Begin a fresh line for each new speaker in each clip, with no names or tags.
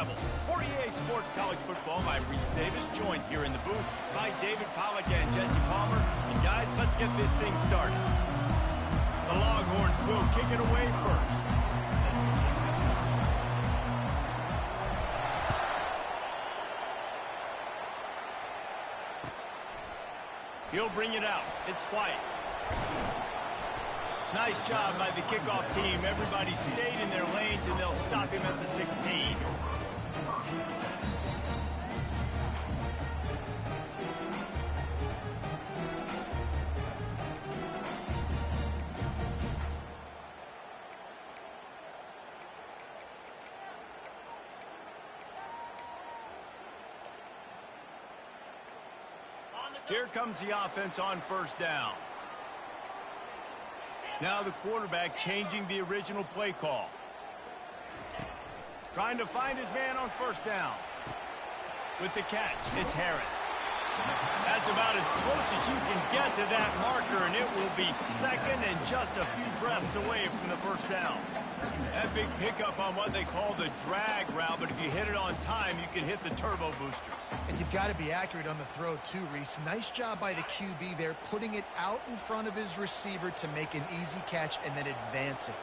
Rebels. For EA Sports College Football, I'm Reese Davis, joined here in the booth by David Pollack and Jesse Palmer. And guys, let's get this thing started. The Longhorns will kick it away first. He'll bring it out. It's White. Nice job by the kickoff team. Everybody stayed in their lanes, and they'll stop him at the 16. Here comes the offense on first down. Now the quarterback changing the original play call. Trying to find his man on first down. With the catch, it's Harris. That's about as close as you can get to that marker, and it will be second and just a few breaths away from the first down. That big pickup on what they call the drag route, but if you hit it on time, you can hit the turbo boosters.
And you've got to be accurate on the throw too, Reese. Nice job by the QB there, putting it out in front of his receiver to make an easy catch and then advance it.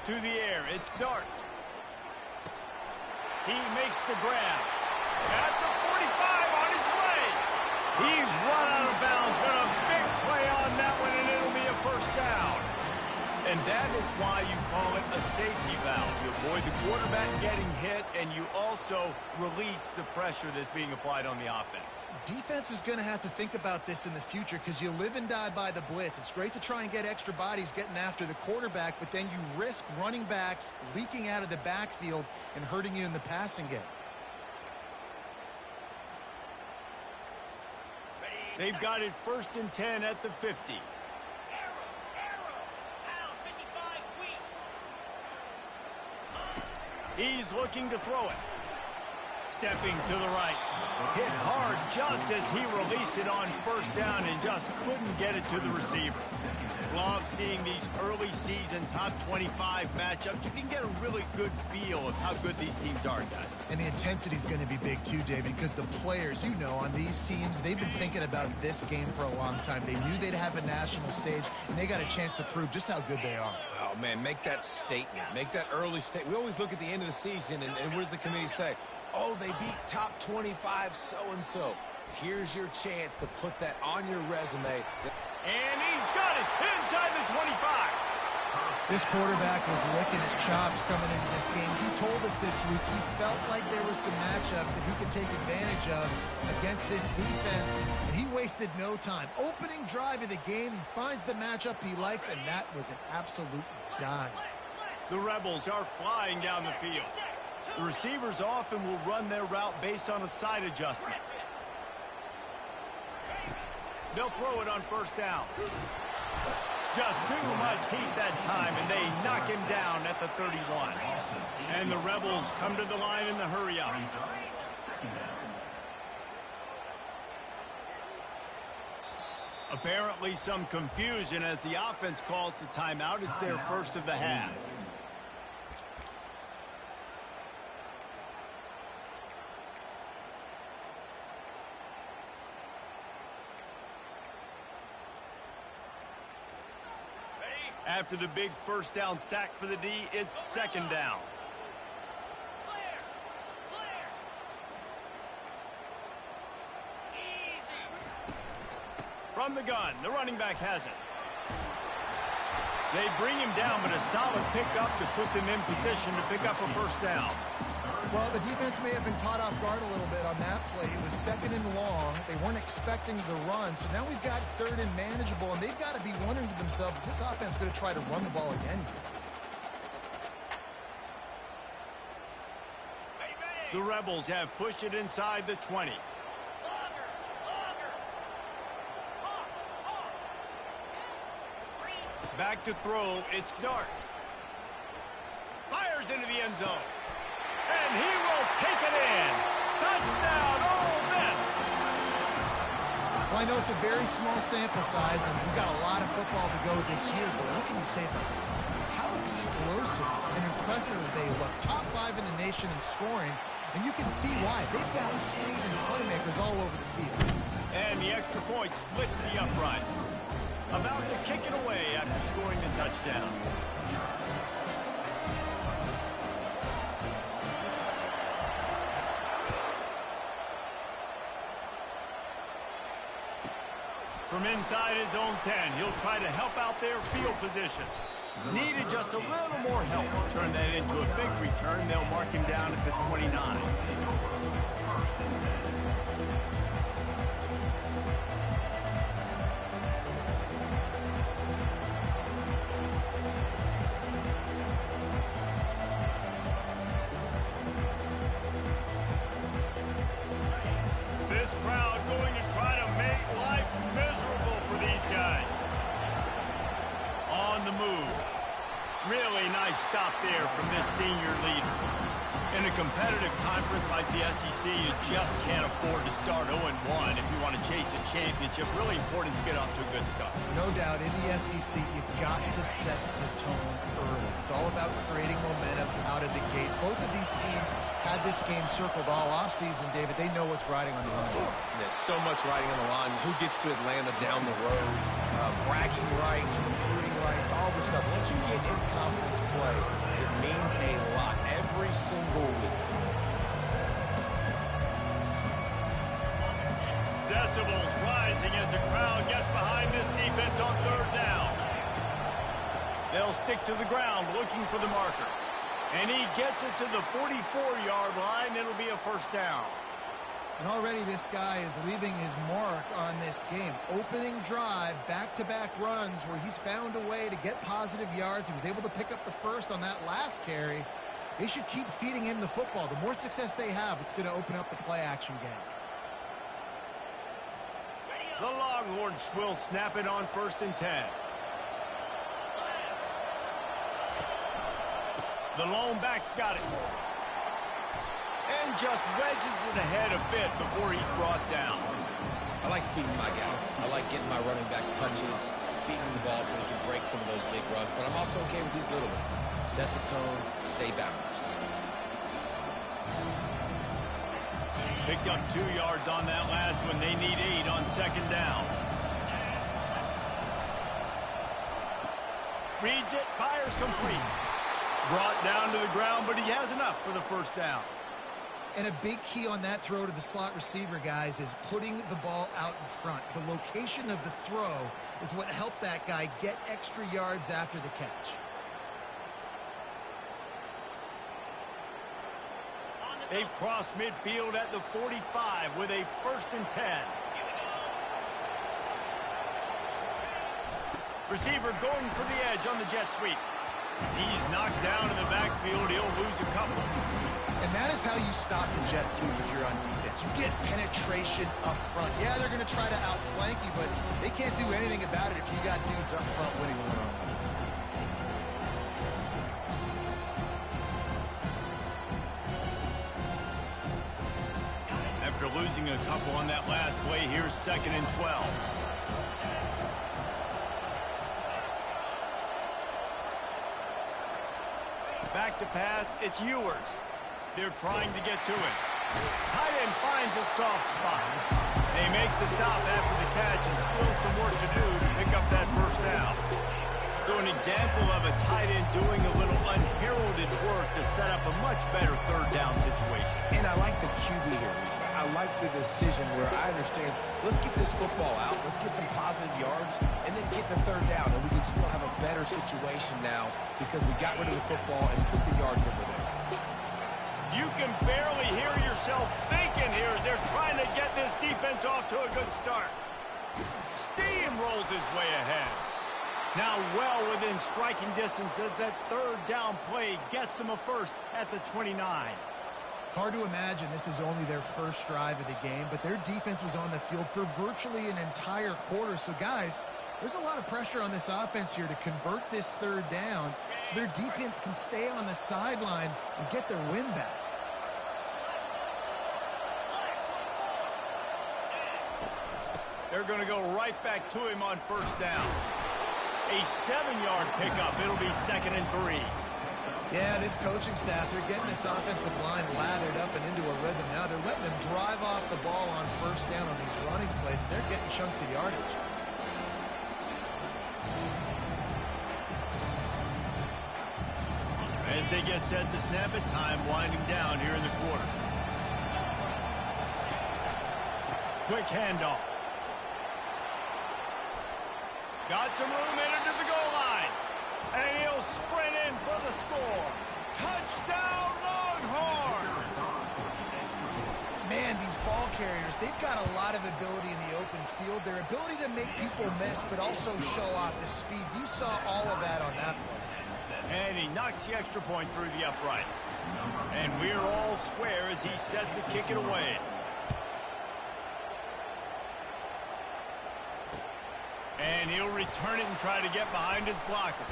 To the air, it's Dart. He makes the grab. At the 45 on his way. He's run out of bounds, but a big play on that one, and it'll be a first down. And that is why you call it a safety valve. You avoid the quarterback getting hit, and you also release the pressure that's being applied on the offense.
Defense is going to have to think about this in the future because you live and die by the blitz. It's great to try and get extra bodies getting after the quarterback, but then you risk running backs leaking out of the backfield and hurting you in the passing game.
They've got it 1st and 10 at the 50. He's looking to throw it. Stepping to the right. Hit hard just as he released it on first down and just couldn't get it to the receiver. Love seeing these early season top 25 matchups. You can get a really good feel of how good these teams are, guys.
And the intensity is going to be big too, David, because the players, you know, on these teams, they've been thinking about this game for a long time. They knew they'd have a national stage, and they got a chance to prove just how good they are.
Oh, man, make that statement. Make that early statement. We always look at the end of the season, and what does the committee say? Oh, they beat top 25 so-and-so. Here's your chance to put that on your resume.
And he's got it inside the 25.
This quarterback was licking his chops coming into this game. He told us this week he felt like there were some matchups that he could take advantage of against this defense, and he wasted no time. Opening drive of the game, he finds the matchup he likes, and that was an absolute dime.
The Rebels are flying down the field. The receivers often will run their route based on a side adjustment. They'll throw it on first down. Just too much heat that time, and they knock him down at the 31. And the Rebels come to the line in the hurry-up. Apparently some confusion as the offense calls the timeout. It's their first of the half. After the big first down sack for the D, it's second down. From the gun, the running back has it. They bring him down, but a solid pickup to put them in position to pick up a first down.
Well, the defense may have been caught off guard a little bit on that play. It was second and long. They weren't expecting the run. So now we've got third and manageable, and they've got to be wondering to themselves, is this offense going to try to run the ball again?
The Rebels have pushed it inside the 20. Back to throw, it's Dart. Fires into the end zone. And he will take it in. Touchdown, Ole Miss.
Well, I know it's a very small sample size, and we've got a lot of football to go this year, but what can you say about this offense? explosive and impressive they look. Top 5 in the nation in scoring, and you can see why. They've got speed and playmakers all over the field.
And the extra point splits the uprights. About to kick it away after scoring the touchdown. From inside his own 10, he'll try to help out their field position. Needed just a little more help to turn that into a big return. They'll mark him down at the 29. This crowd going to try to make life miserable for these guys. On the move. Really nice stop there from this senior leader. In a competitive conference like the SEC, you just can't afford to start 0-1 if you want to chase a championship. Really important to get off to a good start.
No doubt, in the SEC, you've got to set the tone early. It's all about creating momentum out of the gate. Both of these teams had this game circled all offseason, David. They know what's riding on the line.
There's so much riding on the line. Who gets to Atlanta down the road? Bragging rights, recruiting rights, all this stuff. Once you get in conference play, it means a lot every single week.
Decibels rising as the crowd gets behind this defense on third down. They'll stick to the ground looking for the marker. And he gets it to the 44-yard line. It'll be a first down.
And already this guy is leaving his mark on this game. Opening drive, back-to-back runs where he's found a way to get positive yards. He was able to pick up the first on that last carry. They should keep feeding him the football. The more success they have, it's going to open up the play-action game.
The Longhorns will snap it on 1st and 10. The lone back's got it. And just wedges it ahead a bit before he's brought down.
I like feeding my guy. I like getting my running back touches, feeding the ball so he can break some of those big runs. But I'm also okay with these little ones. Set the tone, stay balanced.
Picked up 2 yards on that last one. They need 8 on 2nd down. Reads it, fires complete. Brought down to the ground, but he has enough for the first down.
And a big key on that throw to the slot receiver, guys, is putting the ball out in front. The location of the throw is what helped that guy get extra yards after the catch.
They cross midfield at the 45 with a 1st and 10. Receiver going for the edge on the jet sweep. He's knocked down in the backfield. He'll lose a couple.
And that is how you stop the jet sweep if you're on defense. You get penetration up front. Yeah, they're going to try to outflank you, but they can't do anything about it if you got dudes up front winning one-on-one.
After losing a couple on that last play, here's 2nd and 12. Back to pass, it's Ewers. They're trying to get to it. Tight end finds a soft spot. They make the stop after the catch and still some work to do to pick up that first down. So an example of a tight end doing a little unheralded work to set up a much better 3rd down situation.
And I like the QB here, Reese. I like the decision where I understand, let's get this football out, let's get some positive yards, and then get to 3rd down, and we can still have a better situation now because we got rid of the football and took the yards that were there.
You can barely hear yourself thinking here as they're trying to get this defense off to a good start. Steamrolls his way ahead. Now well within striking distance as that 3rd down play gets them a first at the 29.
Hard to imagine this is only their first drive of the game, but their defense was on the field for virtually an entire quarter. So, guys, there's a lot of pressure on this offense here to convert this 3rd down so their defense can stay on the sideline and get their win back.
They're going to go right back to him on 1st down. A 7-yard pickup. It'll be 2nd and 3.
Yeah, this coaching staff, they're getting this offensive line lathered up and into a rhythm now. They're letting them drive off the ball on first down on these running plays. They're getting chunks of yardage.
As they get set to snap it, time winding down here in the quarter. Quick handoff. Got some room headed to the goal line. And he'll sprint in for the score. Touchdown, Longhorns!
Man, these ball carriers, they've got a lot of ability in the open field. Their ability to make people miss, but also show off the speed. You saw all of that on that play.
And he knocks the extra point through the uprights. And we're all square as he's set to kick it away. And he'll return it and try to get behind his blocker.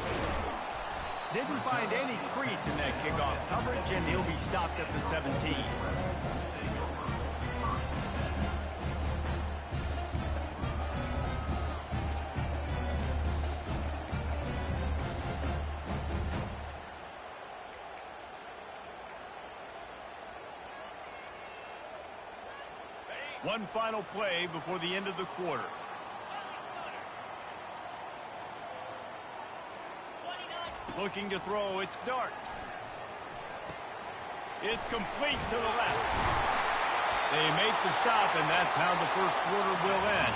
Didn't find any crease in that kickoff coverage, and he'll be stopped at the 17. One final play before the end of the quarter. Looking to throw, it's Dart. It's complete to the left. They make the stop, and that's how the first quarter will end.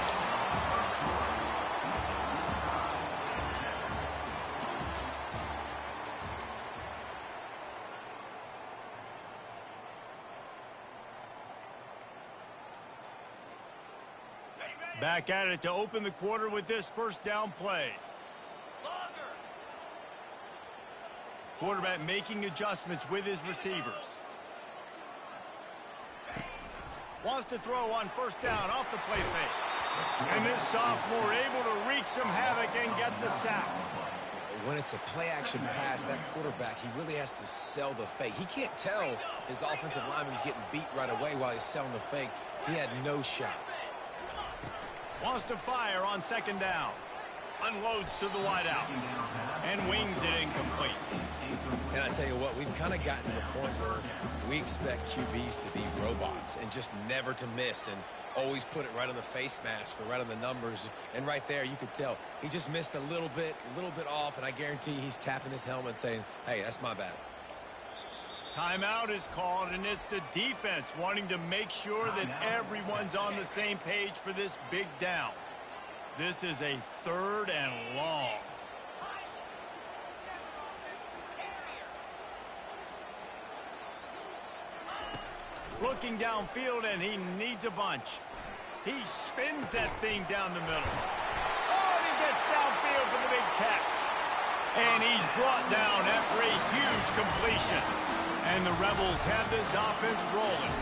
Back at it to open the quarter with this first down play. Quarterback making adjustments with his receivers. Wants to throw on first down off the play fake. And this sophomore able to wreak some havoc and get the sack.
When it's a play-action pass, that quarterback, he really has to sell the fake. He can't tell his offensive lineman's getting beat right away while he's selling the fake. He had no shot.
Wants to fire on second down. Unloads to the wideout. And wings it incomplete.
And I tell you what, we've kind of gotten to the point where we expect QBs to be robots and just never to miss and always put it right on the face mask or right on the numbers. And right there, you could tell he just missed a little bit off, and I guarantee he's tapping his helmet saying, hey, that's my bad.
Timeout is called, and it's the defense wanting to make sure that everyone's on the same page for this big down. This is a 3rd and long. Looking downfield, and he needs a bunch. He spins that thing down the middle. Oh, and he gets downfield for the big catch. And he's brought down after a huge completion. And the Rebels have this offense rolling.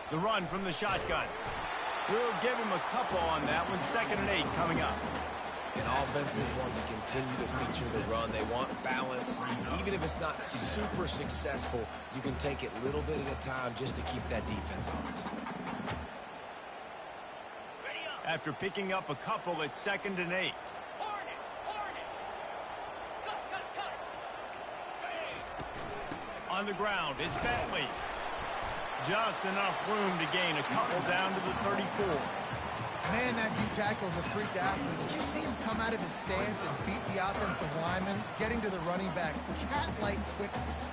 The run from the shotgun. We'll give him a couple on that one. 2nd and 8 coming up.
And offenses want to continue to feature the run. They want balance. Even if it's not super successful, you can take it little bit at a time just to keep that defense honest.
After picking up a couple, it's 2nd and 8. On the ground, it's Bentley. Just enough room to gain a couple down to the 34.
Man, that D tackle's a freak athlete. Did you see him come out of his stance and beat the offensive lineman, getting to the running back? Cat-like quickness.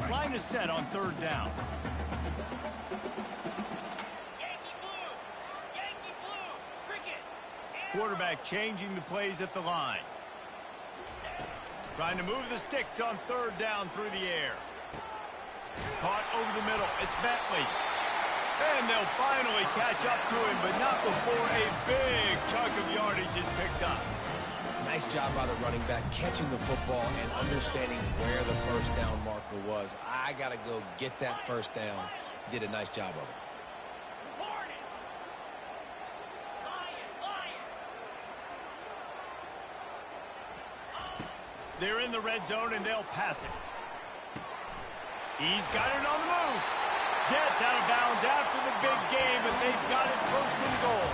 Line is set on 3rd down. Quarterback changing the plays at the line. Trying to move the sticks on 3rd down through the air. Caught over the middle. It's Bentley. And they'll finally catch up to him, but not before a big chunk of yardage is picked up.
Nice job by the running back catching the football and understanding where the first down marker was. I got to go get that first down. Did a nice job of it.
They're in the red zone, and they'll pass it. He's got it on the move. Gets out of bounds after the big game, and they've got it first and goal.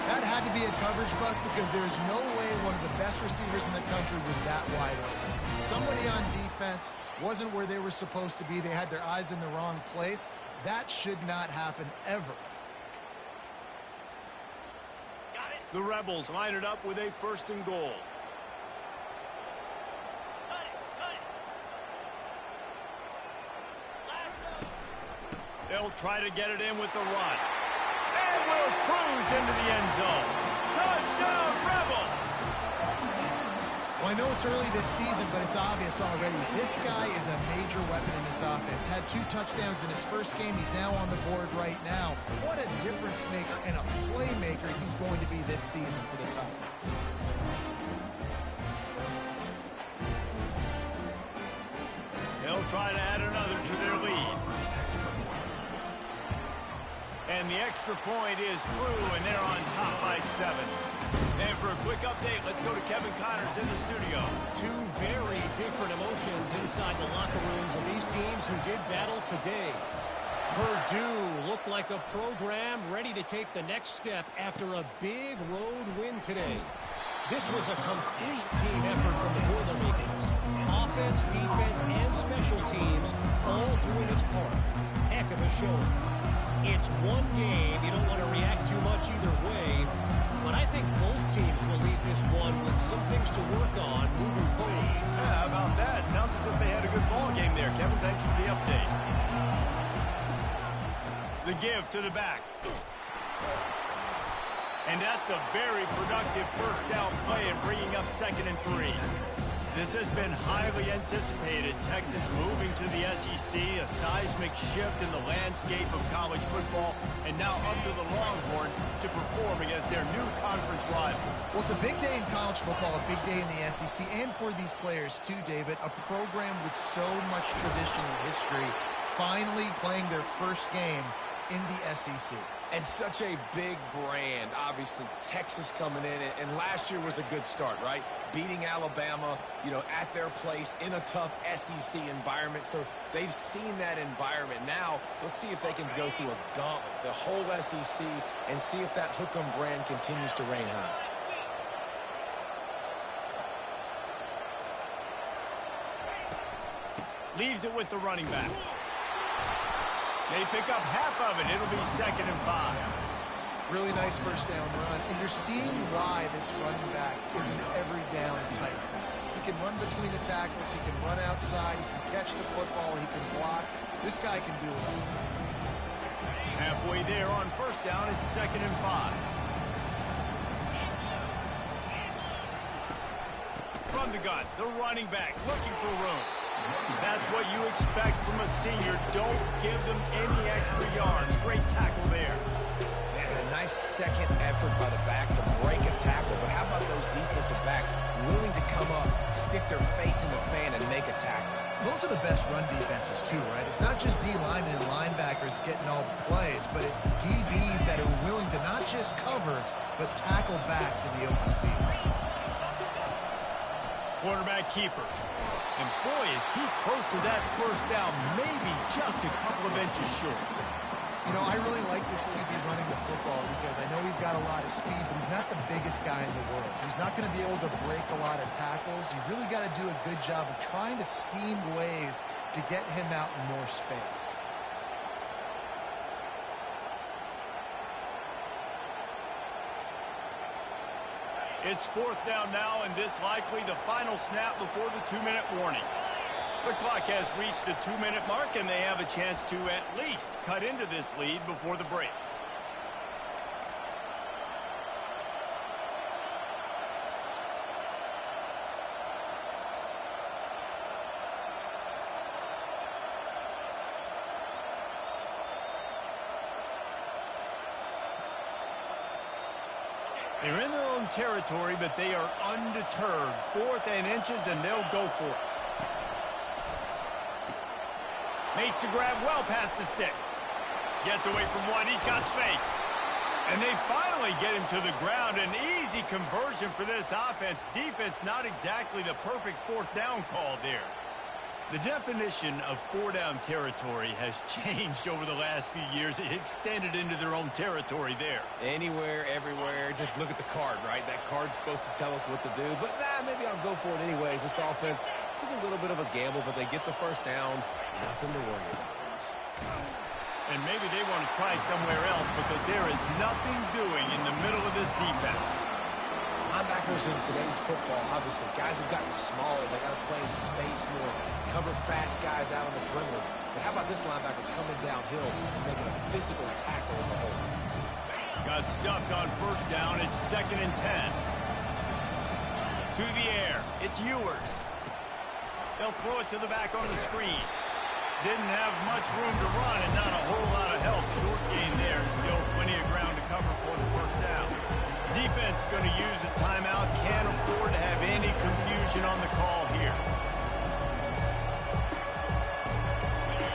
That had to be a coverage bust because there's no way one of the best receivers in the country was that wide open. Somebody on defense wasn't where they were supposed to be. They had their eyes in the wrong place. That should not happen ever.
The Rebels line it up with a first and goal. They'll try to get it in with the run. And will cruise into the end zone. Touchdown, Rebels!
Well, I know it's early this season, but it's obvious already. This guy is a major weapon in this offense. Had 2 touchdowns in his first game. He's now on the board right now. What a difference maker and a playmaker he's going to be this season for this offense.
They'll try to add another to their lead. And the extra point is true, and they're on top by 7. And for a quick update, let's go to Kevin Connors in the studio.
2 very different emotions inside the locker rooms of these teams who did battle today. Purdue looked like a program ready to take the next step after a big road win today. This was a complete team effort from the Boilermakers. Offense, defense, and special teams all doing its part. Heck of a showing. It's one game. You don't want to react too much either way. But I think both teams will leave this one with some things to work on moving forward.
Yeah, how about that? Sounds as if they had a good ball game there. Kevin, thanks for the update. The give to the back. And that's a very productive first down play and bringing up 2nd and 3. This has been highly anticipated. Texas moving to the SEC, a seismic shift in the landscape of college football, and now up to the Longhorns to perform against their new conference rivals.
Well, it's a big day in college football, a big day in the SEC, and for these players too, David. A program with so much tradition and history finally playing their first game in the SEC.
And such a big brand, obviously, Texas coming in, and last year was a good start, right? Beating Alabama, at their place in a tough SEC environment. So they've seen that environment. Now, let's see if they can go through a gauntlet, the whole SEC, and see if that Hook 'em brand continues to reign high.
Leaves it with the running back. They pick up half of it. It'll be 2nd and 5.
Really nice first down run. And you're seeing why this running back is an every down type. He can run between the tackles. He can run outside. He can catch the football. He can block. This guy can do it all.
Halfway there on first down, it's 2nd and 5. From the gun, the running back looking for room. That's what you expect from a senior. Don't give them any extra yards. Great tackle there.
Man, a nice second effort by the back to break a tackle. But how about those defensive backs willing to come up, stick their face in the fan, and make a tackle?
Those are the best run defenses too, right? It's not just D linemen and linebackers getting all the plays, but it's DBs that are willing to not just cover, but tackle backs in the open field.
Quarterback keeper. And boy, is he close to that first down, maybe just a couple of inches short.
I really like this QB running the football because I know he's got a lot of speed, but he's not the biggest guy in the world. So he's not going to be able to break a lot of tackles. You really got to do a good job of trying to scheme ways to get him out in more space.
It's 4th down now, and this likely the final snap before the 2-minute warning. The clock has reached the 2-minute mark, and they have a chance to at least cut into this lead before the break. They're in their own territory, but they are undeterred. 4th and inches, and they'll go for it. Makes the grab well past the sticks. Gets away from one. He's got space. And they finally get him to the ground. An easy conversion for this offense. Defense, not exactly the perfect fourth down call there. The definition of four-down territory has changed over the last few years. It extended into their own territory there.
Anywhere, everywhere, just look at the card, right? That card's supposed to tell us what to do, but maybe I'll go for it anyways. This offense took a little bit of a gamble, but they get the first down. Nothing to worry about.
And maybe they want to try somewhere else because there is nothing doing in the middle of this defense.
Linebackers in today's football, obviously, guys have gotten smaller. They got to play in space more, cover fast guys out on the perimeter. But how about this linebacker coming downhill and making a physical tackle in the hole?
Got stuffed on first down. It's 2nd and 10. To the air. It's Ewers. They'll throw it to the back on the screen. Didn't have much room to run and not a whole lot of help. Short gain there and still plenty of ground to cover for the first down. Defense going to use a timeout. Can't afford to have any confusion on the call here.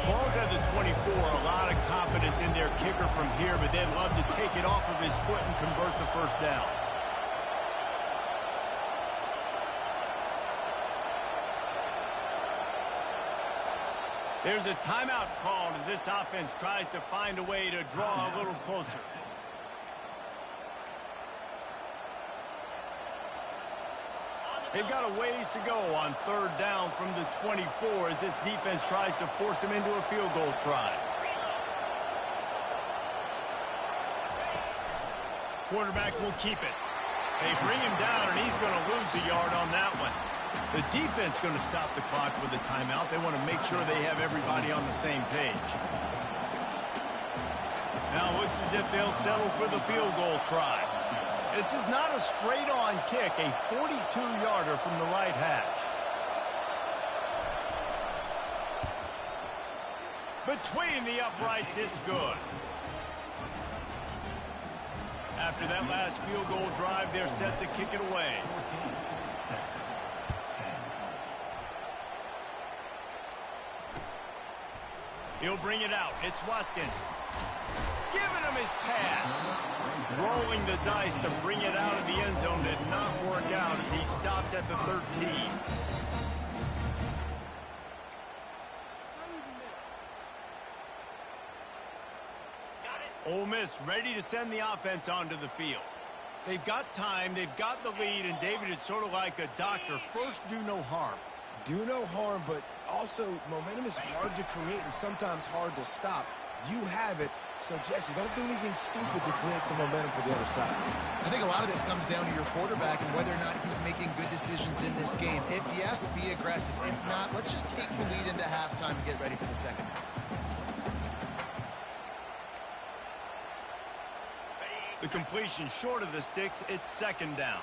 Ball's at the 24. A lot of confidence in their kicker from here, but they'd love to take it off of his foot and convert the first down. There's a timeout called as this offense tries to find a way to draw a little closer. They've got a ways to go on third down from the 24 as this defense tries to force them into a field goal try. Quarterback will keep it. They bring him down, and he's going to lose a yard on that one. The defense going to stop the clock with a timeout. They want to make sure they have everybody on the same page. Now it looks as if they'll settle for the field goal try. This is not a straight-on kick, a 42-yarder from the right hash. Between the uprights, it's good. After that last field goal drive, they're set to kick it away. He'll bring it out. It's Watkins. Giving him his pads. Rolling the dice to bring it out of the end zone did not work out as he stopped at the 13. Ole Miss ready to send the offense onto the field. They've got time, they've got the lead, and David, it's sort of like a doctor. First, do no harm.
Do no harm, but also momentum is hard to create and sometimes hard to stop. You have it, so Jesse, don't do anything stupid to create some momentum for the other side.
I think a lot of this comes down to your quarterback and whether or not he's making good decisions in this game. If yes, be aggressive. If not, let's just take the lead into halftime and get ready for the second half.
The completion short of the sticks, it's 2nd down.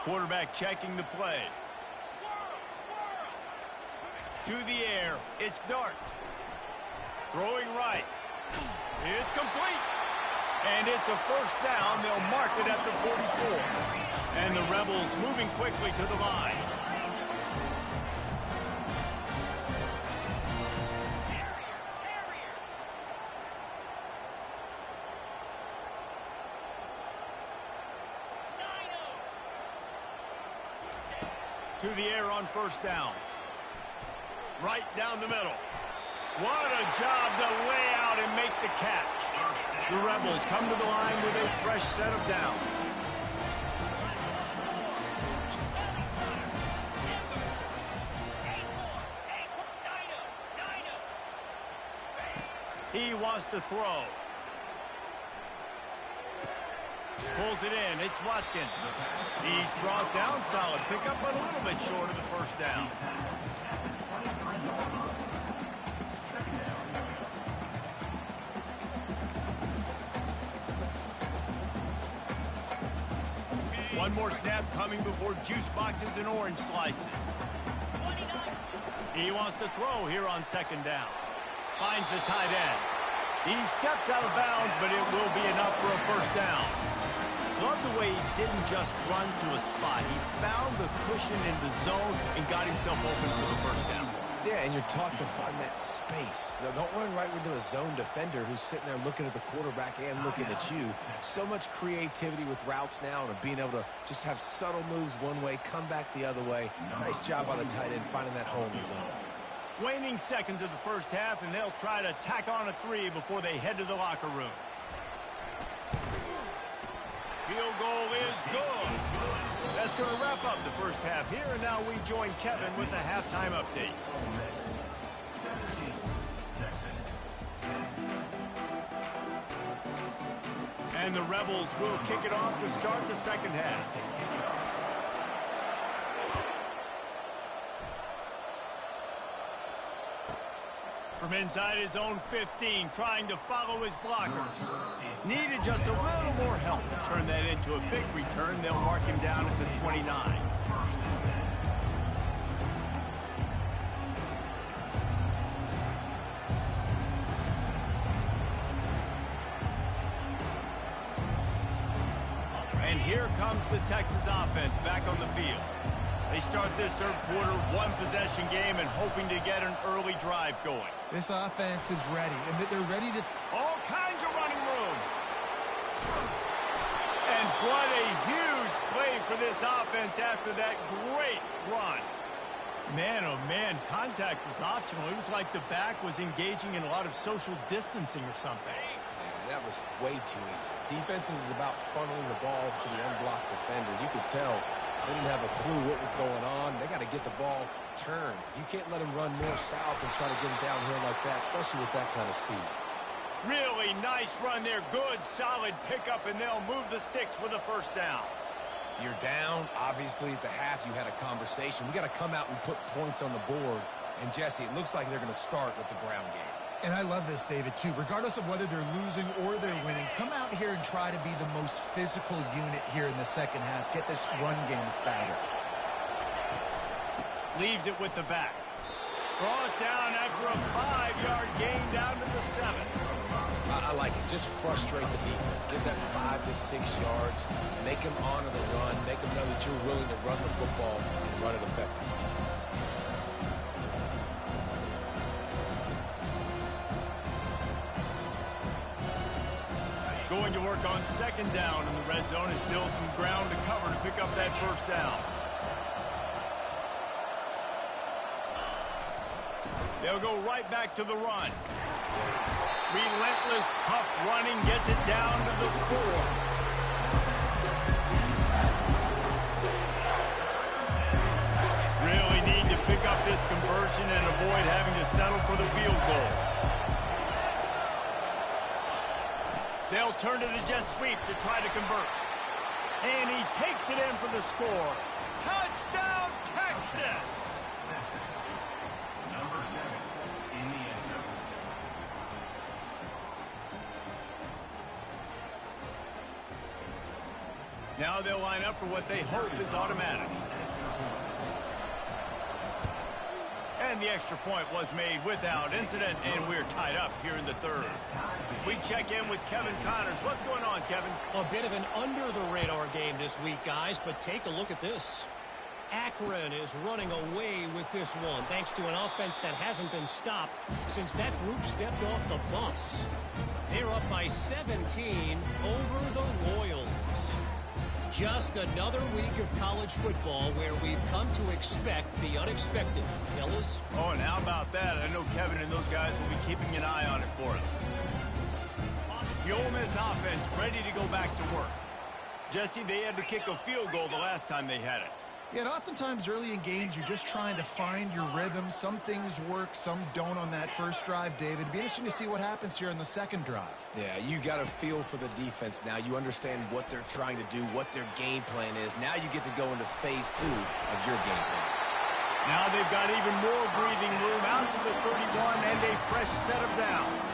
Quarterback checking the play. To the air, it's Dart. Throwing right. It's complete. And it's a first down. They'll mark it at the 44. And the Rebels moving quickly to the line. To the air on first down. Right down the middle. What a job to lay out and make the catch. The Rebels come to the line with a fresh set of downs. He wants to throw. Pulls it in. It's Watkins. He's brought down solid. Pick up but a little bit short of the first down. One more snap coming before juice boxes and orange slices. He wants to throw here on 2nd down. Finds the tight end. He steps out of bounds, but it will be enough for a first down. Love the way he didn't just run to a spot. He found the cushion in the zone and got himself open for the first down.
Yeah, and you're taught to find that space. Now, don't run right into a zone defender who's sitting there looking at the quarterback and looking at you. So much creativity with routes now and being able to just have subtle moves one way, come back the other way. Nice job by the tight end finding that hole in the zone.
Waning seconds of the first half, and they'll try to tack on a 3 before they head to the locker room. Field goal is good. That's going to wrap up the first half here, and now we join Kevin with the halftime update. And the Rebels will kick it off to start the second half. From inside his own 15, trying to follow his blockers. Needed just a little more help to turn that into a big return. They'll mark him down at the 29. And here comes the Texas offense back on the field. They start this third quarter, one-possession game, and hoping to get an early drive going.
This offense is ready, and they're ready to...
All kinds of running room. And what a huge play for this offense after that great run. Man, oh man, contact was optional. It was like the back was engaging in a lot of social distancing or something.
Yeah, that was way too easy. Defenses is about funneling the ball to the unblocked defender. You could tell they didn't have a clue what was going on. They got to get the ball turned. You can't let him run north-south and try to get him downhill like that, especially with that kind of speed.
Really nice run there. Good, solid pickup, and they'll move the sticks for the first down.
You're down. Obviously, at the half, you had a conversation. We got to come out and put points on the board. And, Jesse, it looks like they're going to start with the ground game.
And I love this, David, too. Regardless of whether they're losing or they're winning, come out here and try to be the most physical unit here in the second half. Get this run game established.
Leaves it with the back. Brought down after a 5-yard gain down to the 7.
I like it. Just frustrate the defense. Give that 5 to 6 yards. Make them honor the run. Make them know that you're willing to run the football and run it effectively.
Going to work on second down in the red zone. Is still some ground to cover to pick up that first down. They'll go right back to the run. Relentless, tough running gets it down to the 4. Really need to pick up this conversion and avoid having to settle for the field goal. They'll turn to the jet sweep to try to convert. And he takes it in for the score. Touchdown, Texas!
Number 7 in the end zone.
Now they'll line up for what they hope is automatic. And the extra point was made without incident, and we're tied up here in the third. We check in with Kevin Connors. What's going on, Kevin?
A bit of an under-the-radar game this week, guys, but take a look at this. Akron is running away with this one, thanks to an offense that hasn't been stopped since that group stepped off the bus. They're up by 17 over the Royals. Just another week of college football where we've come to expect the unexpected. Fellas?
Oh, and how about that? I know Kevin and those guys will be keeping an eye on it for us. The Ole Miss offense ready to go back to work. Jesse, they had to kick a field goal the last time they had it.
Yeah, and oftentimes early in games, you're just trying to find your rhythm. Some things work, some don't on that first drive, David. It'd be interesting to see what happens here on the second drive.
Yeah, you got a feel for the defense now. You understand what they're trying to do, what their game plan is. Now you get to go into phase 2 of your game plan.
Now they've got even more breathing room out to the 31 and a fresh set of downs.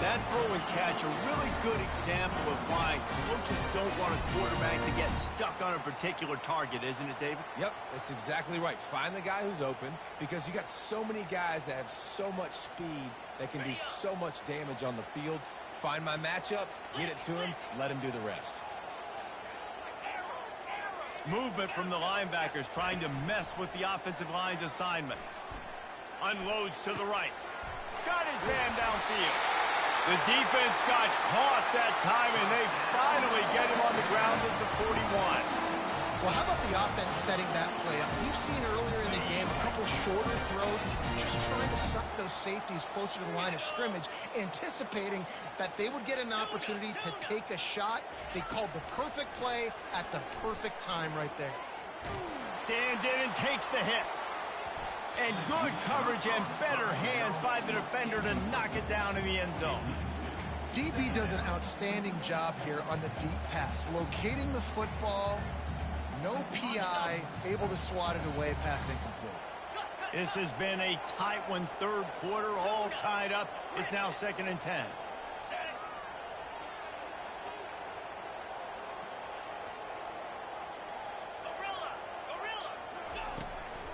That throw and catch, a really good example of why coaches don't want a quarterback to get stuck on a particular target, isn't it, David?
Yep, that's exactly right. Find the guy who's open because you got so many guys that have so much speed that can do so much damage on the field. Find my matchup, get it to him, let him do the rest.
Movement from the linebackers trying to mess with the offensive line's assignments. Unloads to the right. Got his man downfield. The defense got caught that time, and they finally get him on the ground at the 41.
Well, how about the offense setting that play up? We've seen earlier in the game a couple shorter throws, just trying to suck those safeties closer to the line of scrimmage, anticipating that they would get an opportunity to take a shot. They called the perfect play at the perfect time right there.
Stands in and takes the hit. And good coverage and better hands by the defender to knock it down in the end zone.
DB does an outstanding job here on the deep pass, locating the football. No PI, able to swat it away, pass incomplete.
This has been a tight one, third quarter, all tied up. It's now 2nd and 10.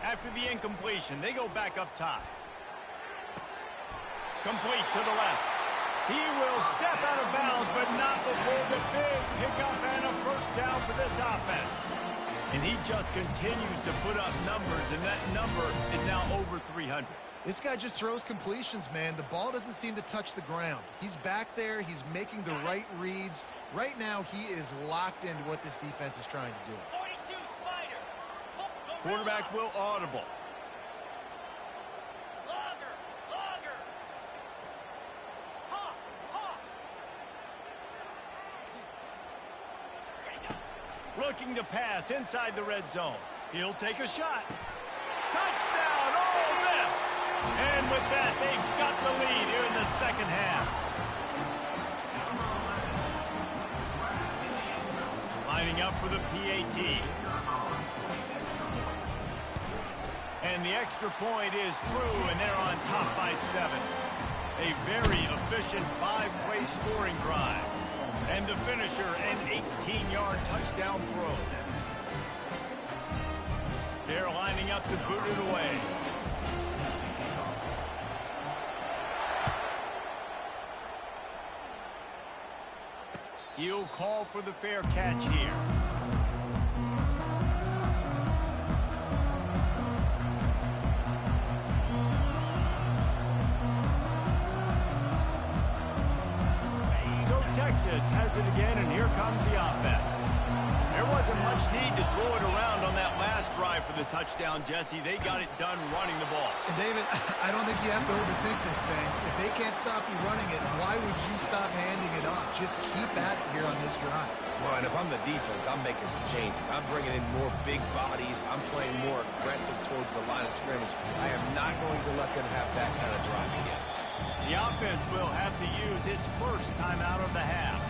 After the incompletion, they go back up top. Complete to the left. He will step out of bounds, but not before the big pickup and a first down for this offense. And he just continues to put up numbers, and that number is now over 300.
This guy just throws completions, man. The ball doesn't seem to touch the ground. He's back there. He's making the right reads. Right now, he is locked into what this defense is trying to do.
Quarterback will audible. Looking to pass inside the red zone. He'll take a shot. Touchdown, Ole Miss! And with that, they've got the lead here in the second half. Lining up for the PAT. And the extra point is true, and they're on top by 7. A very efficient 5-play scoring drive. And the finisher, an 18-yard touchdown throw. They're lining up to boot it away. He'll call for the fair catch here. Texas has it again, and here comes the offense. There wasn't much need to throw it around on that last drive for the touchdown, Jesse. They got it done running the ball.
And David, I don't think you have to overthink this thing. If they can't stop you running it, why would you stop handing it off? Just keep at it here on this drive.
Well, and if I'm the defense, I'm making some changes. I'm bringing in more big bodies. I'm playing more aggressive towards the line of scrimmage. I am not going to let them have that kind of drive again.
The offense will have to use its first timeout of the half.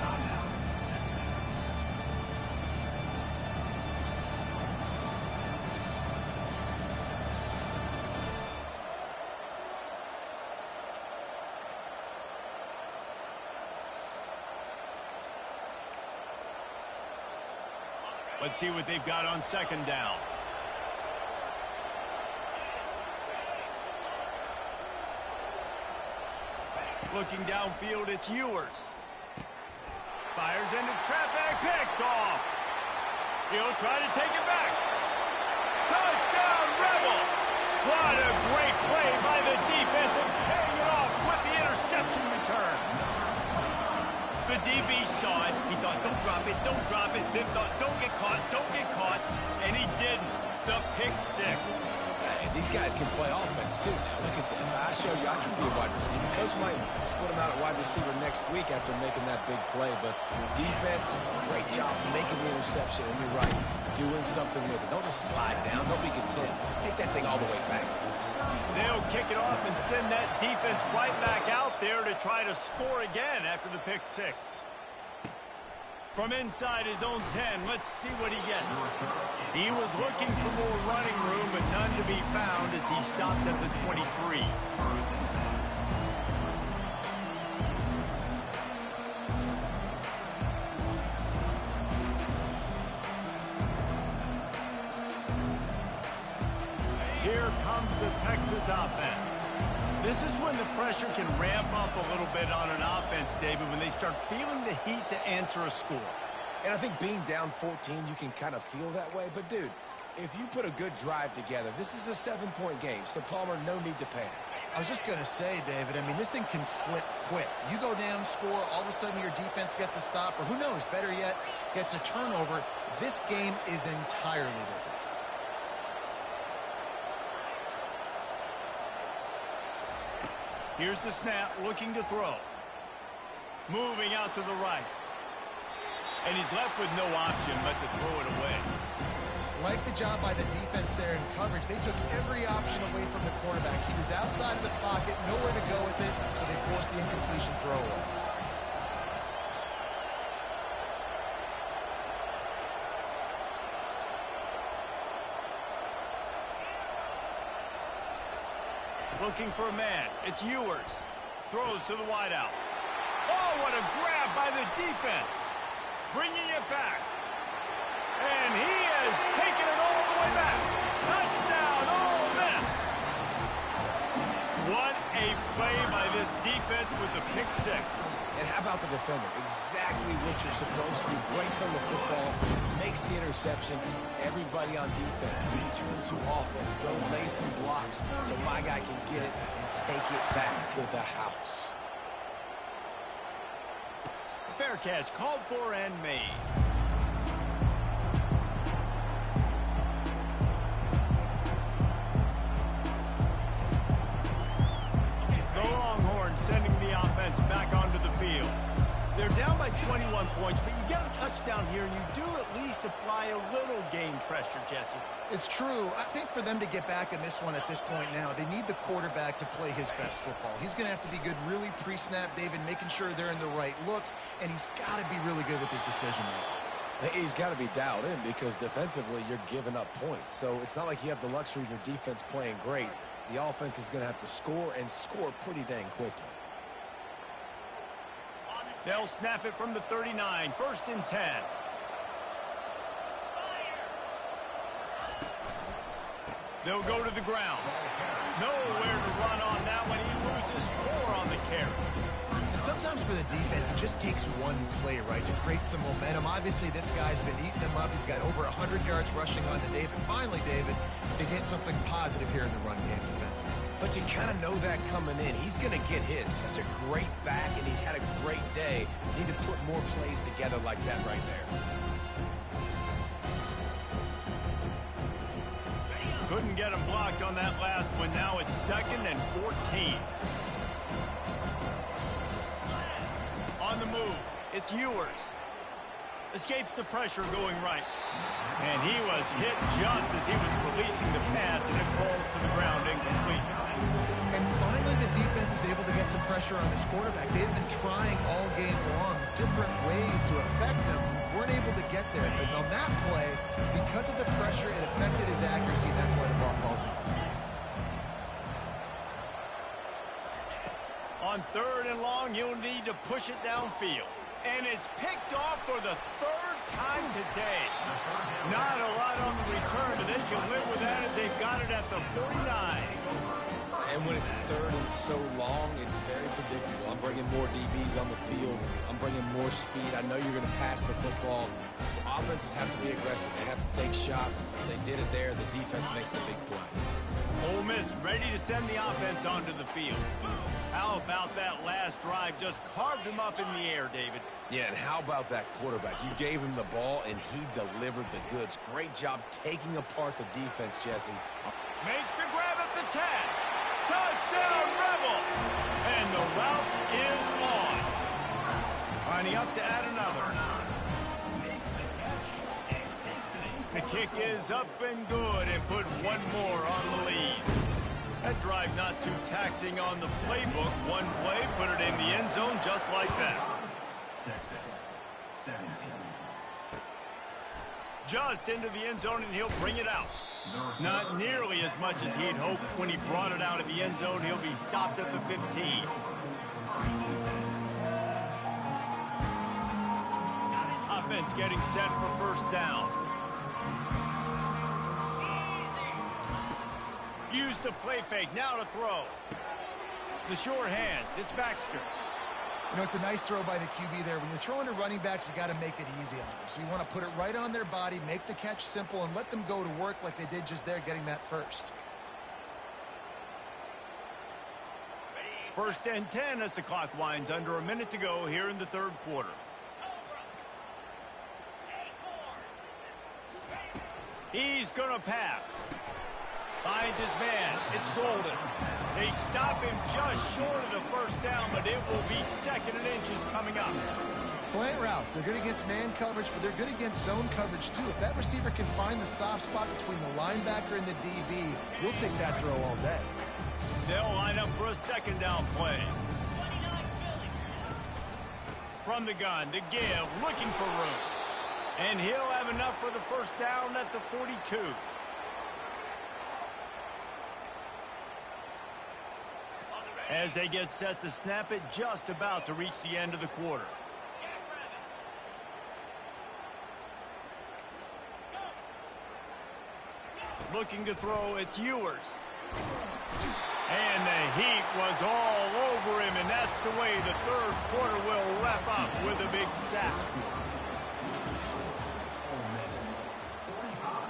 Let's see what they've got on 2nd down. Looking downfield, it's Ewers. Fires into traffic, picked off. He'll try to take it back. Touchdown, Rebels! What a great play by the defense and paying it off with the interception return. The DB saw it. He thought, don't drop it, don't drop it. Then thought, don't get caught, and he didn't. The pick 6.
Hey, these guys can play offense, too. Now, look at this. I show you I can be a wide receiver. Coach might split him out at wide receiver next week after making that big play. But defense, great job making the interception. And you're right, doing something with it. Don't just slide down. Don't be content. Take that thing all the way back.
They'll kick it off and send that defense right back out there to try to score again after the pick 6. From inside his own 10, let's see what he gets. He was looking for more running room, but none to be found as he stopped at the 23. Here comes the Texas offense. This is when the pressure can ramp up a little bit on an offense, David, when they start feeling the heat to answer a score.
And I think being down 14, you can kind of feel that way. But, dude, if you put a good drive together, this is a 7-point game. So, Palmer, no need to panic.
I was just going to say, David, I mean, this thing can flip quick. You go down, score, all of a sudden your defense gets a stop, or who knows, better yet, gets a turnover. This game is entirely different.
Here's the snap, looking to throw. Moving out to the right. And he's left with no option but to throw it away.
Like the job by the defense there in coverage. They took every option away from the quarterback. He was outside of the pocket, nowhere to go with it, so they forced the incompletion throw away.
Looking for a man. It's Ewers. Throws to the wideout. Oh, what a grab by the defense. Bringing it back. And he has taken it all the way back. Touchdown, Ole Miss. What a play by this defense with the pick six.
And how about the defender? Exactly what you're supposed to do. Breaks on the football, makes the interception. Everybody on defense, return to offense. Go lay some blocks so my guy can get it and take it back to the house.
Fair catch, called for and made. The Longhorns sending the offense back onto the field. They're down by 21 points, but you get a touchdown here, and you do at least apply a little game pressure, Jesse.
It's true. I think for them to get back in this one at this point now, they need the quarterback to play his best football. He's going to have to be good really pre-snap, David, making sure they're in the right looks, and he's got to be really good with his decision-making.
He's got to be dialed in because defensively you're giving up points. So it's not like you have the luxury of your defense playing great. The offense is going to have to score and score pretty dang quickly.
They'll snap it from the 39, 1st and 10. They'll go to the ground. Nowhere to run on that one. He loses 4 on the carry.
And sometimes for the defense, it just takes one play, right, to create some momentum. Obviously, this guy's been eating them up. He's got over 100 yards rushing on to David. Finally, David, they get something positive here in the run game defensively.
But you kind of know that coming in. He's going to get his. Such a great back, and he's had a great day. Need to put more plays together like that right there.
Couldn't get him blocked on that last one. Now it's 2nd and 14. On the move, it's Ewers. Escapes the pressure going right. And he was hit just as he was releasing the pass, and it falls to the ground incomplete.
And finally, the defense is able to get some pressure on this quarterback. They've been trying all game long different ways to affect him. Weren't able to get there. But on that play, because of the pressure, it affected his accuracy, and that's why the ball falls incomplete.
On 3rd and long, you'll need to push it downfield. And it's picked off for the 3rd time today. Not a lot on the return, but they can live with that as they've got it at the 49.
And when it's 3rd and so long, it's very predictable. I'm bringing more DBs on the field. I'm bringing more speed. I know you're going to pass the football. Offenses have to be aggressive. They have to take shots. They did it there. The defense makes the big play.
Ole Miss ready to send the offense onto the field. How about that last drive? Just carved him up in the air, David.
Yeah, and how about that quarterback? You gave him the ball, and he delivered the goods. Great job taking apart the defense, Jesse.
Makes the grab at the 10. Touchdown, Rebels! And the route is on. Lining up to add another. The kick is up and good, and put one more on the lead. That drive not too taxing on the playbook. One play, put it in the end zone just like that.
Texas, 17.
Just into the end zone, and he'll bring it out. Not nearly as much as he'd hoped when he brought it out of the end zone. He'll be stopped at the 15. Offense getting set for 1st down. Use the play fake, now to throw. The short hands, it's Baxter.
You know, it's a nice throw by the QB there. When you're throwing to running backs, you got to make it easy on them. So you want to put it right on their body, make the catch simple, and let them go to work like they did just there, getting that first.
1st and 10 as the clock winds under a minute to go here in the 3rd quarter. He's going to pass. Finds his man. It's Golden. They stop him just short of the first down, but it will be 2nd and inches coming up.
Slant routes. They're good against man coverage, but they're good against zone coverage, too. If that receiver can find the soft spot between the linebacker and the DB, we'll take that throw all day.
They'll line up for a 2nd down play. From the gun to give, looking for room. And he'll have enough for the first down at the 42. As they get set to snap it, just about to reach the end of the quarter. Looking to throw, it's Ewers. And the heat was all over him, and that's the way the 3rd quarter will wrap up with a big sack.
Ole Miss 45,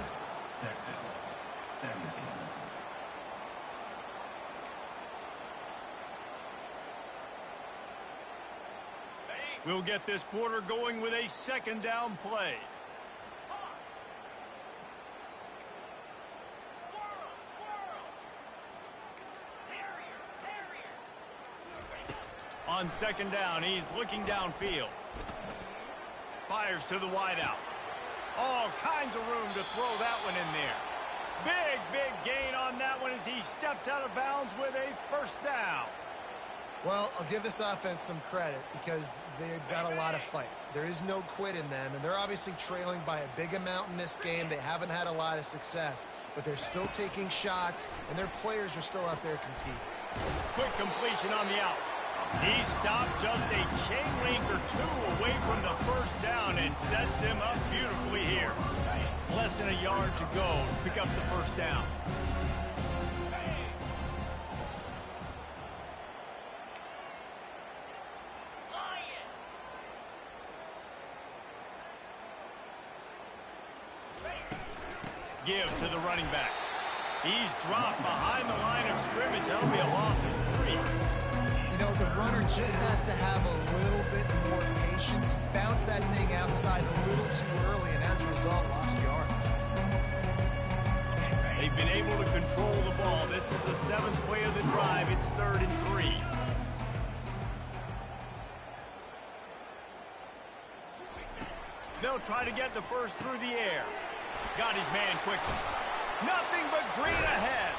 Texas 17.
We'll get this quarter going with a 2nd down play. On 2nd down, he's looking downfield. Fires to the wideout. All kinds of room to throw that one in there. Big gain on that one as he steps out of bounds with a 1st down.
Well, I'll give this offense some credit because they've got a lot of fight. There is no quit in them, and they're obviously trailing by a big amount in this game. They haven't had a lot of success, but they're still taking shots, and their players are still out there competing.
Quick completion on the out. He stopped just a chain link or 2 away from the 1st down and sets them up beautifully here. Less than a yard to go to pick up the 1st down. Give to the running back. He's dropped behind the line of scrimmage. That'll be a loss of 3.
You know, the runner just has to have a little bit more patience. Bounce that thing outside a little too early, and as a result, lost yards.
They've been able to control the ball. This is the 7th play of the drive. It's 3rd and 3. They'll try to get the first through the air. Got his man quickly. Nothing but green ahead.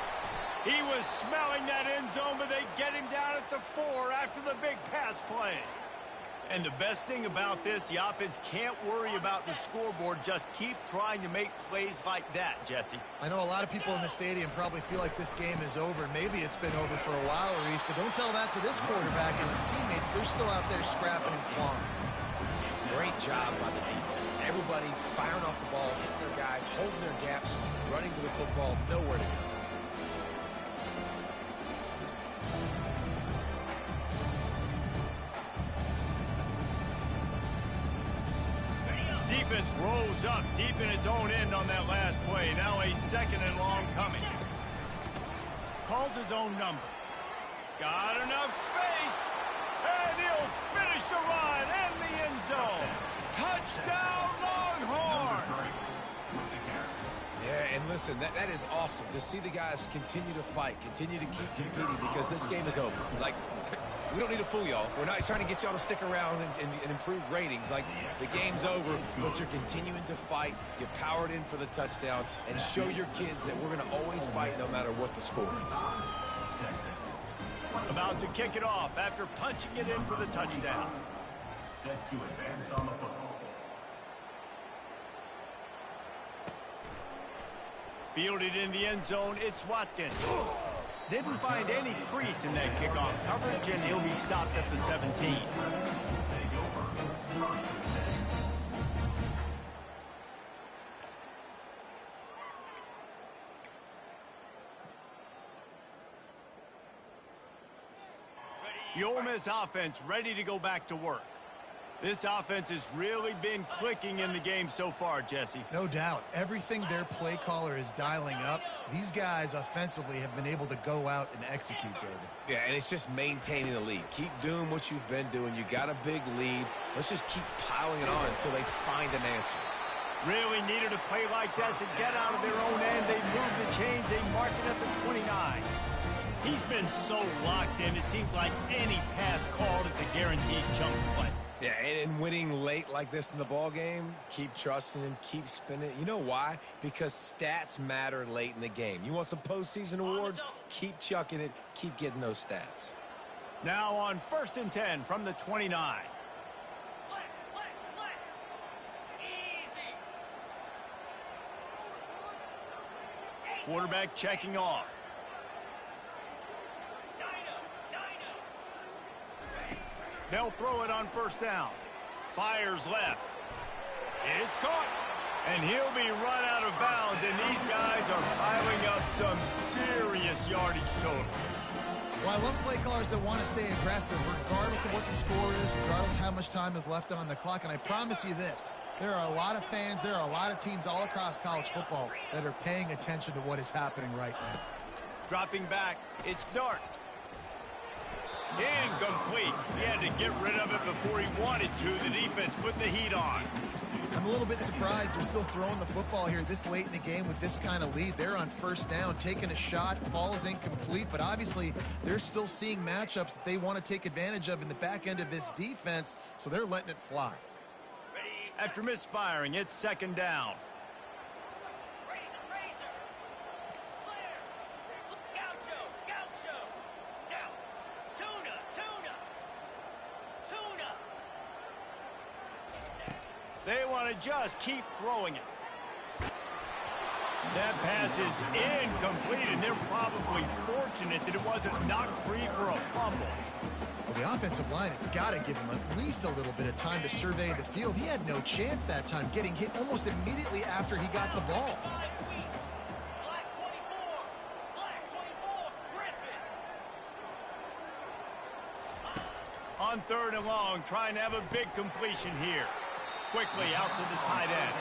He was smelling that end zone, but they get him down at the 4 after the big pass play. And the best thing about this, the offense can't worry about the scoreboard. Just keep trying to make plays like that, Jesse.
I know a lot of people in the stadium probably feel like this game is over. Maybe it's been over for a while, Reese, but don't tell that to this quarterback and his teammates. They're still out there scrapping and clawing.
Great job by the defense. Everybody firing off the ball, hitting their guys, holding their gaps, running to the football, nowhere to go.
Defense rose up deep in its own end on that last play. Now a 2nd and long coming. Calls his own number. Got enough space. And he'll finish the run in the end zone. Touchdown, Longhorn!
Yeah, and listen, that is awesome to see the guys continue to fight, continue to keep competing because this game is over. Like, we don't need to fool y'all. We're not trying to get y'all to stick around and improve ratings. Like, the game's over, but you're continuing to fight. You powered in for the touchdown and show your kids that we're going to always fight no matter what the score is.
About to kick it off after punching it in for the touchdown.
Set to advance on the football.
Fielded in the end zone, it's Watkins. Didn't find any crease in that kickoff coverage, and he'll be stopped at the 17. The Ole Miss offense ready to go back to work. This offense has really been clicking in the game so far, Jesse.
No doubt. Everything their play caller is dialing up, these guys offensively have been able to go out and execute, David.
Yeah, and it's just maintaining the lead. Keep doing what you've been doing. You got a big lead. Let's just keep piling it on until they find an answer.
Really needed a play like that to get out of their own end. They moved the chains. They mark it at the 29. He's been so locked in, it seems like any pass called is a guaranteed chunk play.
Yeah, and winning late like this in the ball game, keep trusting him, keep spinning. You know why? Because stats matter late in the game. You want some postseason awards? Keep chucking it, keep getting those stats.
Now on 1st and 10 from the 29. Quarterback checking off. They'll throw it on 1st down. Fires left. It's caught. And he'll be run out of bounds, and these guys are piling up some serious yardage total.
Well, I love play callers that want to stay aggressive, regardless of what the score is, regardless of how much time is left on the clock. And I promise you this, there are a lot of fans, there are a lot of teams all across college football that are paying attention to what is happening right now.
Dropping back, it's Dart. Incomplete. He had to get rid of it before he wanted to. The defense put the heat on.
I'm a little bit surprised they're still throwing the football here this late in the game with this kind of lead. They're on 1st down, taking a shot, falls incomplete, but obviously they're still seeing matchups that they want to take advantage of in the back end of this defense, so they're letting it fly.
After misfiring, it's 2nd down. They want to just keep throwing it. That pass is incomplete, and they're probably fortunate that it wasn't knocked free for a fumble.
Well, the offensive line has got to give him at least a little bit of time to survey the field. He had no chance that time, getting hit almost immediately after he got the ball.
On 3rd and long, trying to have a big completion here. Quickly out to the tight end.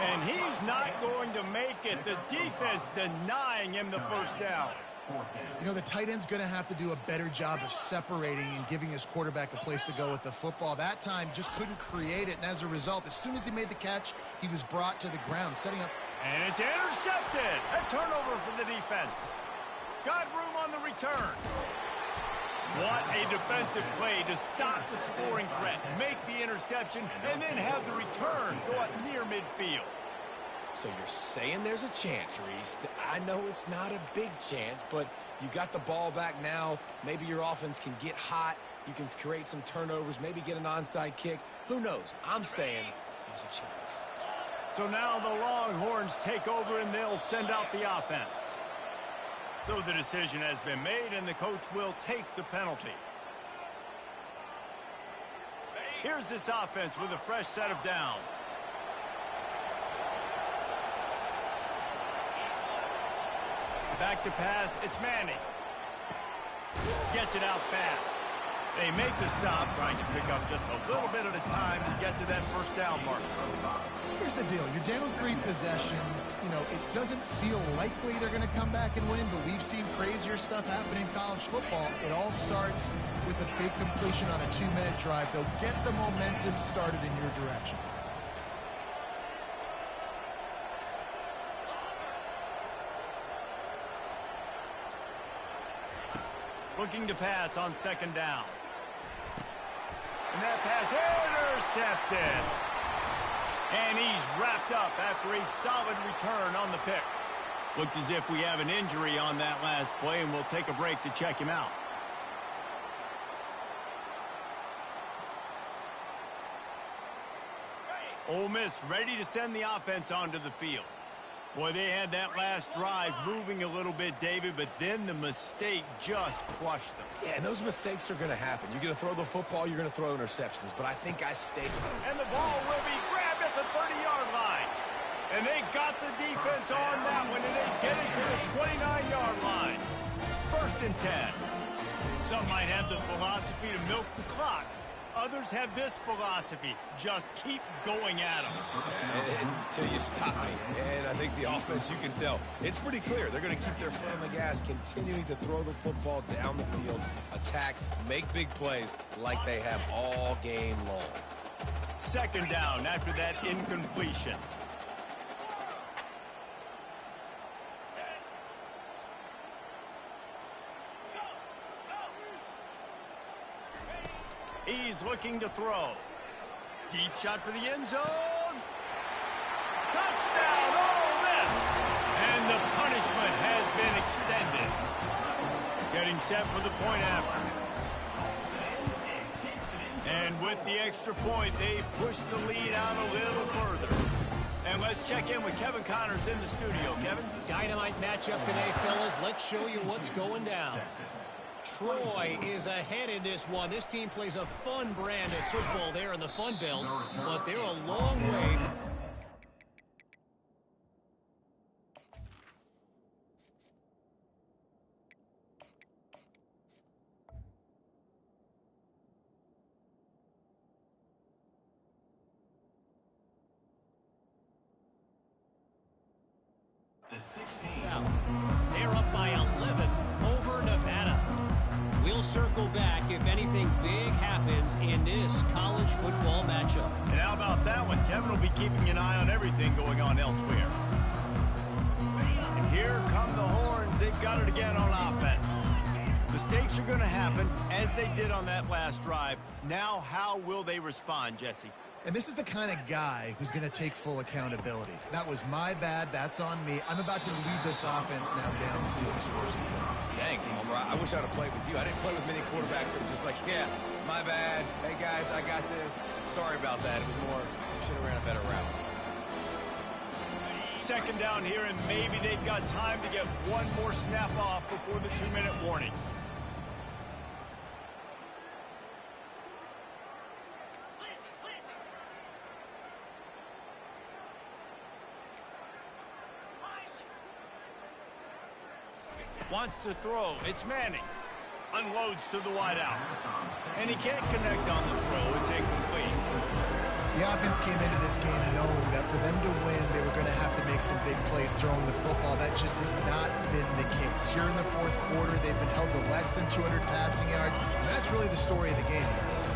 And he's not going to make it. The defense denying him the 1st down.
You know, the tight end's going to have to do a better job of separating and giving his quarterback a place to go with the football. That time just couldn't create it, and as a result, as soon as he made the catch, he was brought to the ground, setting up.
And it's intercepted. A turnover for the defense. Got room on the return. What a defensive play to stop the scoring threat, make the interception, and then have the return go up near midfield.
So you're saying there's a chance, Reese. I know it's not a big chance, but you got the ball back now. Maybe your offense can get hot. You can create some turnovers, maybe get an onside kick. Who knows? I'm saying there's a chance.
So now the Longhorns take over, and they'll send out the offense. So the decision has been made, and the coach will take the penalty. Here's this offense with a fresh set of downs. Back to pass, it's Manning. Gets it out fast. They make the stop, trying to pick up just a little bit at a time to get to that 1st down mark.
Here's the deal. You're down 3 possessions. You know, it doesn't feel likely they're going to come back and win, but we've seen crazier stuff happen in college football. It all starts with a big completion on a 2-minute drive. They'll get the momentum started in your direction.
Looking to pass on 2nd down. And that pass intercepted. And he's wrapped up after a solid return on the pick. Looks as if we have an injury on that last play, and we'll take a break to check him out. Ole Miss ready to send the offense onto the field. Boy, they had that last drive moving a little bit, David, but then the mistake just crushed them.
Yeah, and those mistakes are going to happen. You're going to throw the football, you're going to throw interceptions, but I think I stayed.
And the ball will be grabbed at the 30-yard line. And they got the defense on that one, and they get it to the 29-yard line. 1st and 10. Some might have the philosophy to milk the clock. Others have this philosophy: just keep going at them.
Until you stop me. And I think the offense, you can tell, it's pretty clear. They're going to keep their foot on the gas, continuing to throw the football down the field, attack, make big plays like they have all game long.
Second down after that incompletion. He's looking to throw. Deep shot for the end zone. Touchdown, Ole Miss! And the punishment has been extended. Getting set for the point after. And with the extra point, they push the lead out a little further. And let's check in with Kevin Connors in the studio. Kevin?
Dynamite matchup today, fellas. Let's show you what's going down. Troy is ahead in this one. This team plays a fun brand of football there in the Fun Belt, but they're a long way. They're up by 11 over Nevada. We'll circle back if anything big happens in this college football matchup.
And how about that one? Kevin will be keeping an eye on everything going on elsewhere. And here come the horns. They've got it again on offense. Mistakes are going to happen, as they did on that last drive. Now, how will they respond, Jesse?
And this is the kind of guy who's going to take full accountability. That was my bad. That's on me. I'm about to lead this offense now down the field to score some points.
Dang, Homer, I wish I'd have played with you. I didn't play with many quarterbacks that were just like, yeah, my bad. Hey, guys, I got this. Sorry about that. It was more, should have ran a better route.
Second down here, and maybe they've got time to get one more snap off before the 2-minute warning. Wants to throw. It's Manning. Unloads to the wideout. And he can't connect on the throw. It's incomplete.
The offense came into this game knowing that for them to win, they were going to have to make some big plays throwing the football. That just has not been the case. Here in the fourth quarter, they've been held to less than 200 passing yards, and that's really the story of the game, guys.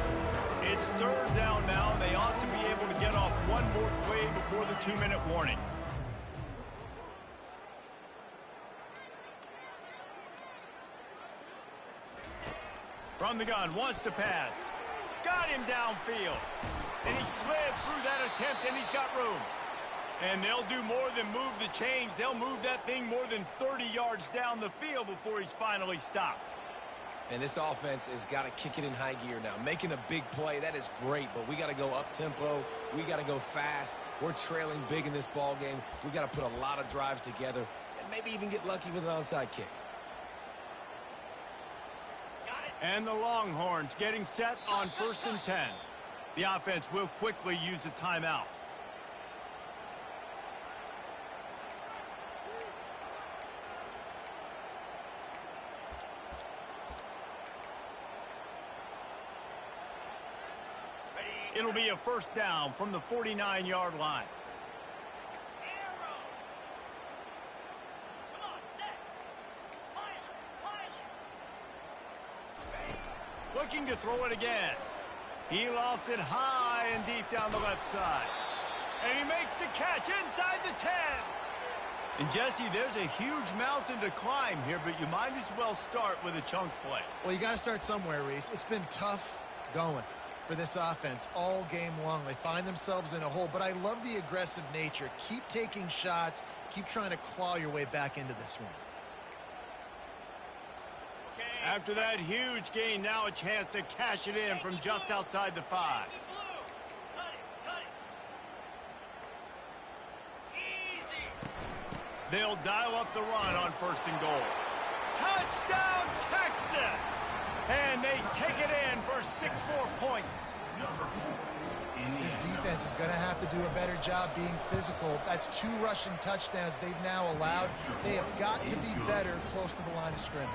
It's third down now, and they ought to be able to get off one more play before the 2-minute warning. From the gun, wants to pass. Got him downfield. And he slid through that attempt, and he's got room. And they'll do more than move the chains. They'll move that thing more than 30 yards down the field before he's finally stopped.
And this offense has got to kick it in high gear now. Making a big play, that is great, but we got to go up-tempo. We got to go fast. We're trailing big in this ball game. We got to put a lot of drives together and maybe even get lucky with an onside kick.
And the Longhorns getting set on 1st and 10. The offense will quickly use a timeout. It'll be a first down from the 49-yard line. Looking to throw it again. He lofts it high and deep down the left side. And he makes the catch inside the 10. And Jesse, there's a huge mountain to climb here, but you might as well start with a chunk play.
Well, you got to start somewhere, Reese. It's been tough going for this offense all game long. They find themselves in a hole, but I love the aggressive nature. Keep taking shots. Keep trying to claw your way back into this one.
After that huge gain, now a chance to cash it in from just outside the 5. They'll dial up the run on 1st and goal. Touchdown, Texas! And they take it in for 6 more points.
This defense is going to have to do a better job being physical. That's 2 rushing touchdowns they've now allowed. They have got to be better close to the line of scrimmage.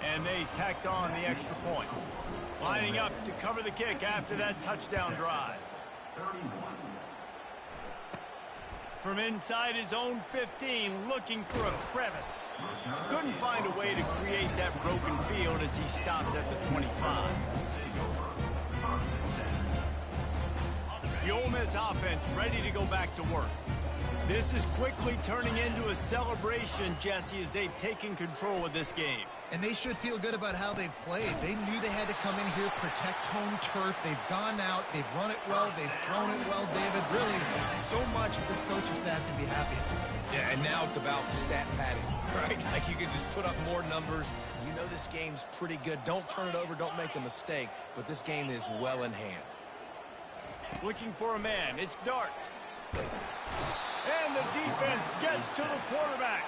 And they tacked on the extra point. Lining up to cover the kick after that touchdown drive. From inside his own 15, looking for a crevice. Couldn't find a way to create that broken field as he stopped at the 25. The Ole Miss offense ready to go back to work. This is quickly turning into a celebration, Jesse, as they've taken control of this game.
And they should feel good about how they've played. They knew they had to come in here, protect home turf. They've gone out, they've run it well, they've thrown it well, David. Really, so much that this coaching staff can be happy about.
Yeah, and now it's about stat padding, right? Like you can just put up more numbers. You know this game's pretty good. Don't turn it over, don't make a mistake. But this game is well in hand.
Looking for a man. It's Dart. And the defense gets to the quarterback.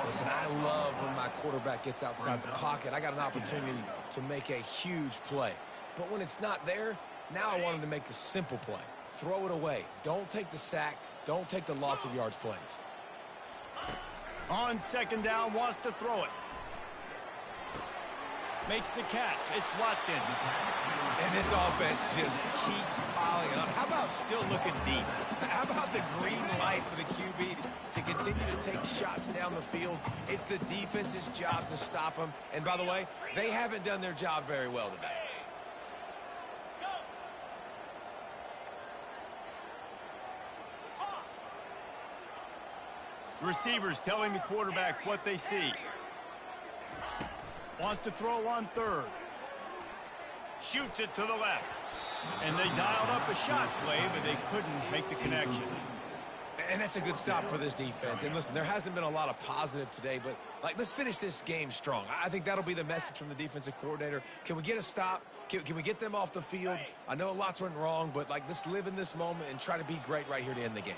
Listen, I love when my quarterback gets outside the pocket. I got an opportunity to make a huge play. But when it's not there, now I want him to make a simple play. Throw it away. Don't take the sack. Don't take the loss of yards plays.
On second down, wants to throw it. Makes the catch. It's Watkins.
And this offense just keeps piling on. How about still looking deep? How about the green light for the QB to continue to take shots down the field? It's the defense's job to stop them. And by the way, they haven't done their job very well today.
Receivers telling the quarterback what they see. Wants to throw on third. Shoots it to the left. And they dialed up a shot play, but they couldn't make the connection.
And that's a good stop for this defense. And listen, there hasn't been a lot of positive today, but let's finish this game strong. I think that'll be the message from the defensive coordinator. Can we get a stop? Can we get them off the field? I know lots went wrong, but let's live in this moment and try to be great right here to end the game.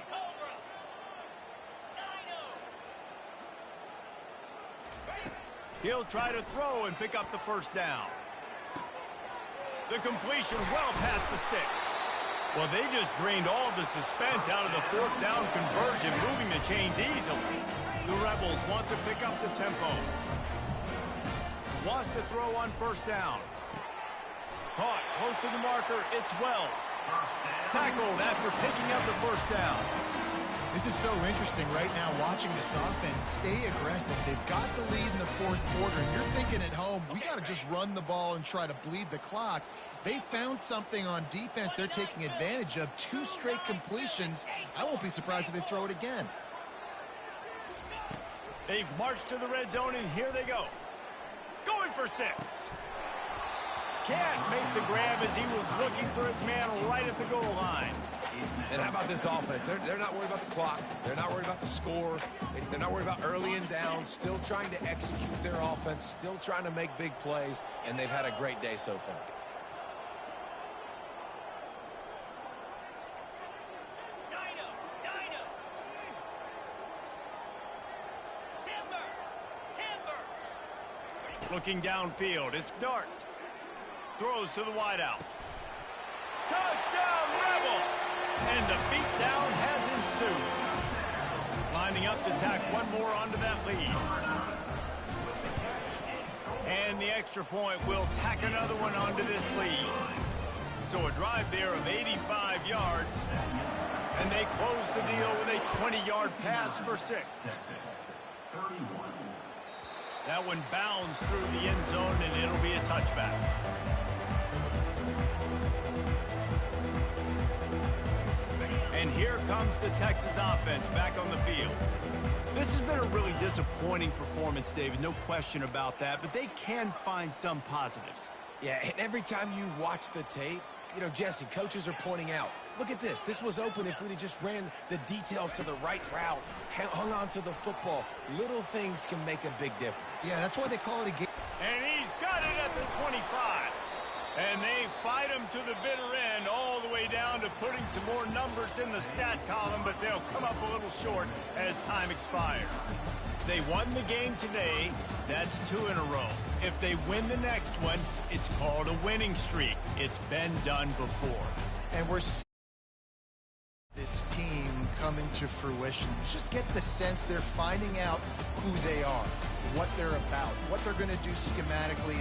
He'll try to throw and pick up the first down. The completion well past the sticks. Well, they just drained all of the suspense out of the fourth down conversion, moving the chains easily. The Rebels want to pick up the tempo. Wants to throw on first down. Caught close to the marker. It's Wells. Tackled after picking up the first down.
This is so interesting right now, watching this offense stay aggressive. They've got the lead in the fourth quarter, and you're thinking at home, we got to just run the ball and try to bleed the clock. They found something on defense they're taking advantage of. 2 straight completions. I won't be surprised if they throw it again.
They've marched to the red zone, and here they go. Going for 6. Can't make the grab as he was looking for his man right at the goal line.
And how about this offense? They're not worried about the clock. They're not worried about the score. They're not worried about early and down. Still trying to execute their offense. Still trying to make big plays. And they've had a great day so far.
Looking downfield, it's Dart. Throws to the wideout. Touchdown, Rebels! And the beatdown has ensued. Lining up to tack one more onto that lead. And the extra point will tack another one onto this lead. So a drive there of 85 yards. And they close the deal with a 20-yard pass for 6. That one bounds through the end zone, and it'll be a touchback. And here comes the Texas offense back on the field. This has been a really disappointing performance, David, no question about that, but they can find some positives.
Yeah, and every time you watch the tape, you know, Jesse, coaches are pointing out, look at this. This was open if we'd have just ran the details to the right route, hung on to the football. Little things can make a big difference.
Yeah, that's why they call it a game.
And he's got it at the 25. And they fight him to the bitter end, all the way down to putting some more numbers in the stat column, but they'll come up a little short as time expires. They won the game today. That's 2 in a row. If they win the next one, it's called a winning streak. It's been done before.
And we're seeing this team coming to fruition. You just get the sense they're finding out who they are. what they're about, what they're going to do schematically.